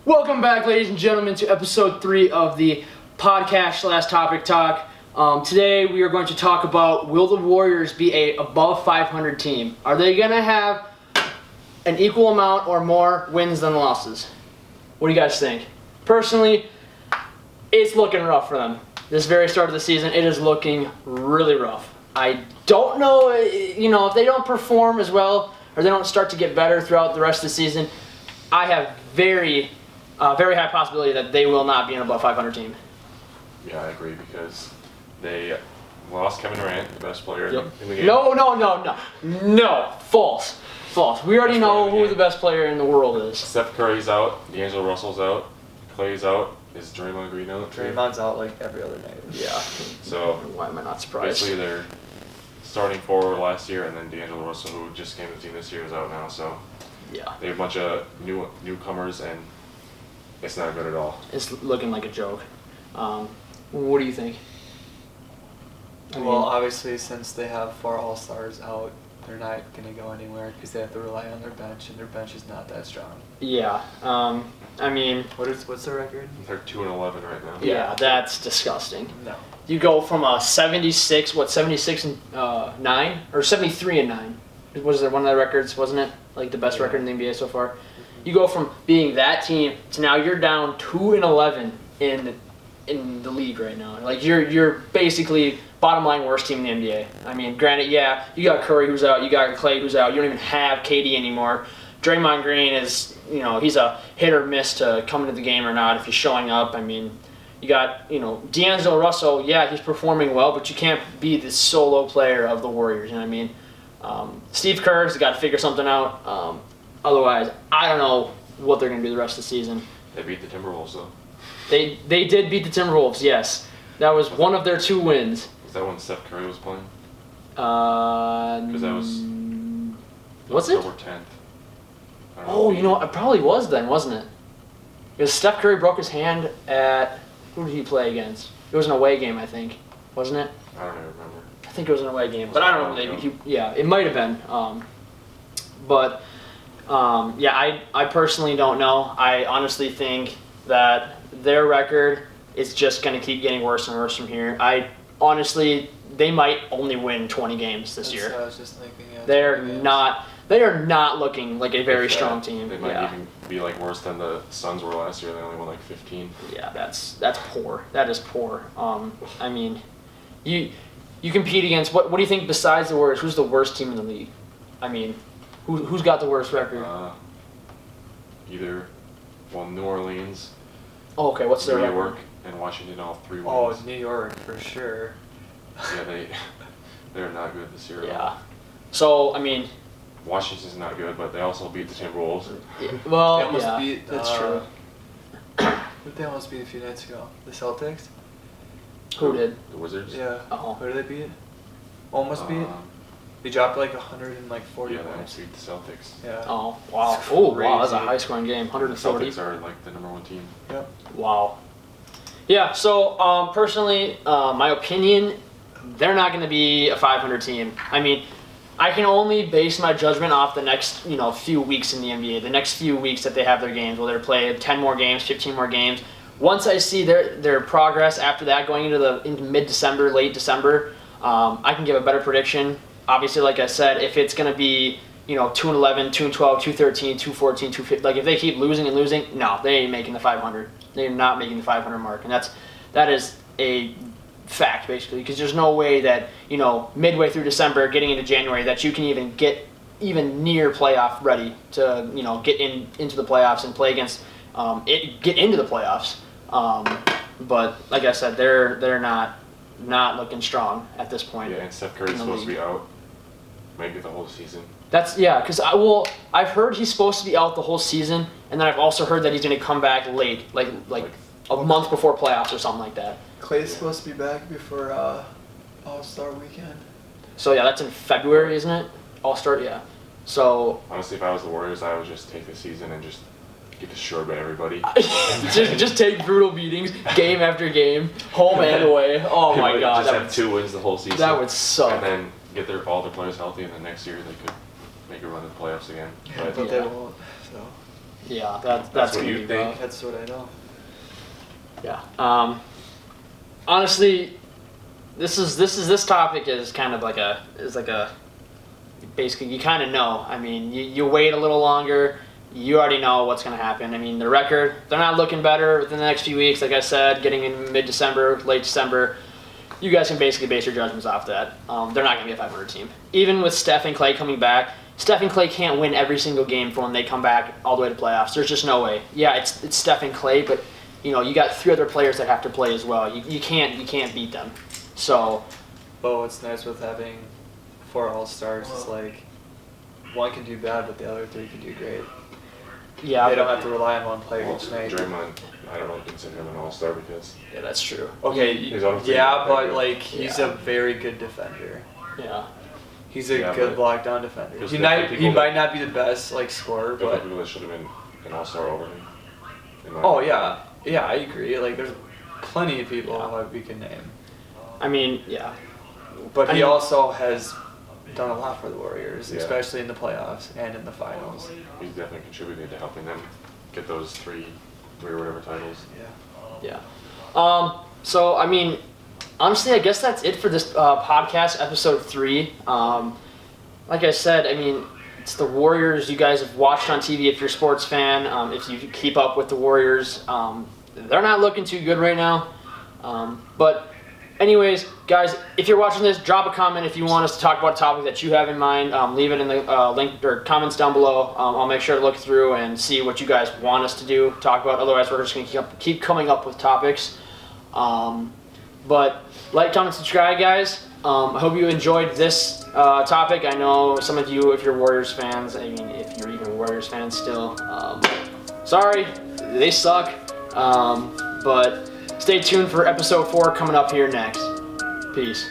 Welcome back, ladies and gentlemen, to episode 3 of the podcast / topic talk. Today we are going to talk about, will the Warriors be a above 500 team? Are they going to have an equal amount or more wins than losses? What do you guys think? Personally, it's looking rough for them. This very start of the season, it is looking really rough. I don't know, if they don't perform as well or they don't start to get better throughout the rest of the season, I have very high possibility that they will not be an above 500 team. Yeah, I agree because they lost Kevin Durant, the best player in the game. No, false. We already know who the best player in the world is. Steph Curry's out, D'Angelo Russell's out, Clay's out. Is Draymond Green out? Draymond's out like every other night. Yeah. So why am I not surprised? basically their starting forward last year, and then D'Angelo Russell, who just came to the team this year, is out now. So yeah, they have a bunch of newcomers, and it's not good at all. It's looking like a joke. What do you think? Well, obviously, since they have 4 All-Stars out, they're not going to go anywhere because they have to rely on their bench, and their bench is not that strong. Yeah. What's the record? They're 2-11 right now. Yeah, that's disgusting. No. You go from a 76 and 9 or 73 and 9. Was there one of the records? Wasn't it like the best record in the NBA so far? You go from being that team to now you're down 2-11 in the league right now. Like you're basically bottom line worst team in the NBA. I mean, granted, yeah, you got Curry who's out, you got Clay who's out. You don't even have KD anymore. Draymond Green is, he's a hit or miss to come into the game or not if he's showing up. I mean, you got, D'Angelo Russell, yeah, he's performing well, but you can't be the solo player of the Warriors, you know what I mean? Steve Kerr's got to figure something out. Otherwise, I don't know what they're going to do the rest of the season. They beat the Timberwolves, though. They did beat the Timberwolves, yes. That was one of their 2 wins. Was that when Steph Curry was playing? Because that was... Was it? October 10th. It probably was then, wasn't it? Because Steph Curry broke his hand at... Who did he play against? It was an away game, I think. Wasn't it? I don't even remember. I think it was an away game, but I don't know. Yeah, it might have been. I personally don't know. I honestly think that their record is just going to keep getting worse and worse from here. They might only win 20 games this year. I was just thinking. Yeah, they are not looking like a very strong team. They might even be like worse than the Suns were last year. They only won like 15. Yeah, that's poor. That is poor. I mean, you compete against what do you think besides the Warriors? Who's the worst team in the league? I mean, who's got the worst record? New Orleans. Oh, okay. What's their record? New York and Washington, all 3 wins. Oh, New York for sure. Yeah, they're not good this year. Yeah. So I mean, Washington's not good, but they also beat the Timberwolves. Yeah, well, they almost beat, that's true. Who did they almost beat a few nights ago? The Celtics? Who did? The Wizards? Yeah. Oh. Who did they beat? Almost beat? They dropped like 140 Yeah, they points. almost beat the Celtics. Yeah. Oh, wow. It's Oh, wow, that's a crazy. high-scoring game. 140. The Celtics are like the number 1 team. Yep. Wow. Yeah, so personally, my opinion, they're not going to be a 500 team. I mean, I can only base my judgment off the next, few weeks in the NBA, the next few weeks that they have their games, whether they play 10 more games, 15 more games. Once I see their progress after that, going into mid-December, late December, I can give a better prediction. Obviously, like I said, if it's going to be, 2-11, 2-12, 2-13, 2-14, 2-15, like if they keep losing and losing, no, they ain't making the 500. They're not making the 500 mark, and that is a fact, basically, because there's no way that, midway through December, getting into January, that you can even get even near playoff ready to, get into the playoffs and play against, get into the playoffs. But like I said, they're not looking strong at this point. Yeah, and Steph Curry's supposed to be out maybe the whole season. Because I've heard he's supposed to be out the whole season, and then I've also heard that he's going to come back late, like a month before playoffs or something like that. Clay's supposed to be back before All-Star weekend. So yeah, that's in February, isn't it? All-Star, yeah. So honestly, if I was the Warriors, I would just take the season and just get destroyed by everybody. just take brutal beatings, game after game, home and away. Oh my God, just have 2 wins the whole season. That would suck. And then get all their players healthy, and then next year they could make a run to the playoffs again. But they won't. So Yeah, that's what gonna you be think? rough. That's what I know. Yeah. Honestly, this topic is kind of like a basically you kind of know. I mean, you wait a little longer, you already know what's going to happen. I mean, the record, they're not looking better within the next few weeks. Like I said, getting in mid-December, late December, you guys can basically base your judgments off that. They're not going to be a 500 team. Even with Steph and Clay coming back, Steph and Clay can't win every single game for when they come back all the way to playoffs. There's just no way. Yeah, it's Steph and Clay, but you got 3 other players that have to play as well. You can't beat them. So, but what's nice with having 4 All-Stars is like one can do bad, but the other 3 can do great. yeah, They don't have to rely on one player Well, each night. Draymond, I don't consider him an all-star because yeah, that's true. Okay, He's on the yeah, field. but like he's Yeah. a very good defender. Yeah. He's a Yeah, good but lockdown defender. there's He definitely people might that- not be the best like scorer, there are but people that should have been an all-star over him. in my oh opinion. yeah, I agree. Like there's plenty of people Yeah. that we can name, I mean, yeah. but I he mean- also has done a lot for the Warriors, Yeah. especially in the playoffs and in the finals. He's definitely contributed to helping them get those three or whatever titles. Yeah. Yeah. So, I mean, honestly, I guess that's it for this podcast, episode 3. Like I said, I mean, it's the Warriors you guys have watched on TV if you're a sports fan. If you keep up with the Warriors, they're not looking too good right now. But anyways, guys, if you're watching this, drop a comment if you want us to talk about a topic that you have in mind. Leave it in the link or comments down below. I'll make sure to look through and see what you guys want us to do, talk about. Otherwise, we're just going to keep coming up with topics. But like, comment, subscribe, guys. I hope you enjoyed this topic. I know some of you, if you're Warriors fans, I mean, if you're even Warriors fans still, sorry, they suck. But stay tuned for episode 4 coming up here next. Peace.